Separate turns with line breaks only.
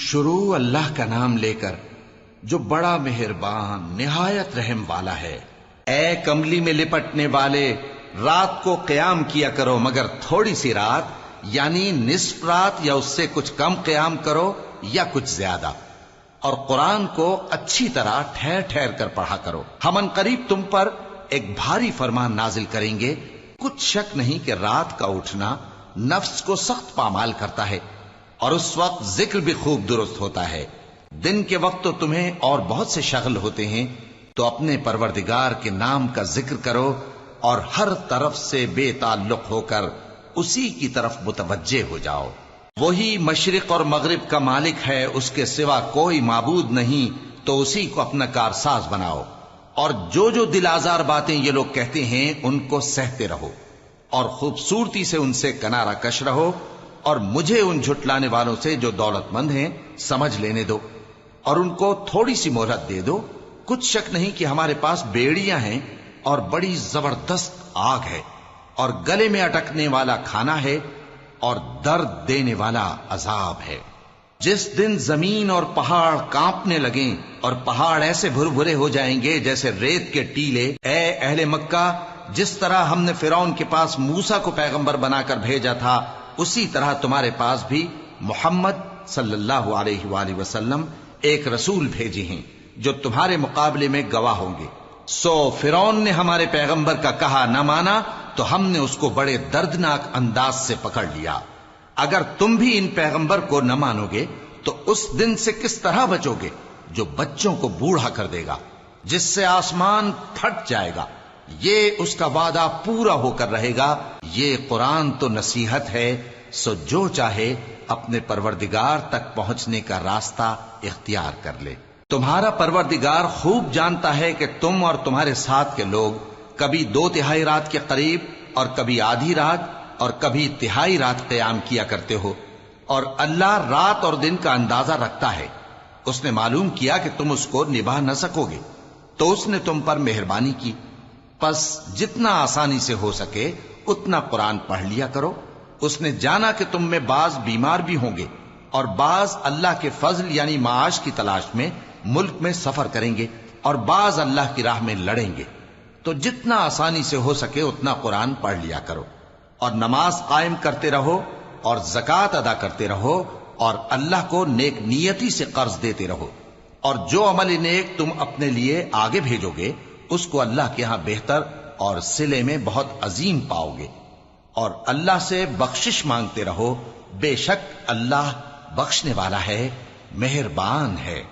شروع اللہ کا نام لے کر جو بڑا مہربان نہایت رحم والا ہے۔ اے کملی میں لپٹنے والے، رات کو قیام کیا کرو مگر تھوڑی سی رات، یعنی نصف رات یا اس سے کچھ کم قیام کرو یا کچھ زیادہ، اور قرآن کو اچھی طرح ٹھہر ٹھہر کر پڑھا کرو۔ ہم ان قریب تم پر ایک بھاری فرمان نازل کریں گے۔ کچھ شک نہیں کہ رات کا اٹھنا نفس کو سخت پامال کرتا ہے، اور اس وقت ذکر بھی خوب درست ہوتا ہے۔ دن کے وقت تو تمہیں اور بہت سے شغل ہوتے ہیں، تو اپنے پروردگار کے نام کا ذکر کرو اور ہر طرف سے بے تعلق ہو کر اسی کی طرف متوجہ ہو جاؤ۔ وہی مشرق اور مغرب کا مالک ہے، اس کے سوا کوئی معبود نہیں، تو اسی کو اپنا کارساز بناؤ۔ اور جو دل آزار باتیں یہ لوگ کہتے ہیں ان کو سہتے رہو، اور خوبصورتی سے ان سے کنارہ کش رہو، اور مجھے ان جھٹلانے والوں سے جو دولت مند ہیں سمجھ لینے دو، اور ان کو تھوڑی سی مہلت دے دو۔ کچھ شک نہیں کہ ہمارے پاس بیڑیاں ہیں اور بڑی زبردست آگ ہے، اور گلے میں اٹکنے والا کھانا ہے، اور درد دینے والا عذاب ہے۔ جس دن زمین اور پہاڑ کانپنے لگیں اور پہاڑ ایسے بھربھرے ہو جائیں گے جیسے ریت کے ٹیلے، اے اہل مکہ، جس طرح ہم نے فرعون کے پاس موسیٰ کو پیغمبر بنا کر بھیجا تھا، اسی طرح تمہارے پاس بھی محمد صلی اللہ علیہ وآلہ وسلم ایک رسول بھیجے ہیں جو تمہارے مقابلے میں گواہ ہوں گے۔ سو فرعون نے ہمارے پیغمبر کا کہا نہ مانا تو ہم نے اس کو بڑے دردناک انداز سے پکڑ لیا۔ اگر تم بھی ان پیغمبر کو نہ مانو گے تو اس دن سے کس طرح بچو گے جو بچوں کو بوڑھا کر دے گا، جس سے آسمان پھٹ جائے گا۔ یہ اس کا وعدہ پورا ہو کر رہے گا۔ یہ قرآن تو نصیحت ہے، سو جو چاہے اپنے پروردگار تک پہنچنے کا راستہ اختیار کر لے۔ تمہارا پروردگار خوب جانتا ہے کہ تم اور تمہارے ساتھ کے لوگ کبھی 2/3 رات کے قریب اور کبھی آدھی رات اور کبھی تہائی رات قیام کیا کرتے ہو، اور اللہ رات اور دن کا اندازہ رکھتا ہے۔ اس نے معلوم کیا کہ تم اس کو نبھا نہ سکو گے، تو اس نے تم پر مہربانی کی، پس جتنا آسانی سے ہو سکے اتنا قرآن پڑھ لیا کرو۔ اس نے جانا کہ تم میں بعض بیمار بھی ہوں گے، اور بعض اللہ کے فضل یعنی معاش کی تلاش میں ملک میں سفر کریں گے، اور بعض اللہ کی راہ میں لڑیں گے، تو جتنا آسانی سے ہو سکے اتنا قرآن پڑھ لیا کرو، اور نماز قائم کرتے رہو اور زکوٰۃ ادا کرتے رہو، اور اللہ کو نیک نیتی سے قرض دیتے رہو، اور جو عمل نیک تم اپنے لیے آگے بھیجو گے اس کو اللہ کے ہاں بہتر اور صلے میں بہت عظیم پاؤ گے، اور اللہ سے بخشش مانگتے رہو، بے شک اللہ بخشنے والا ہے، مہربان ہے۔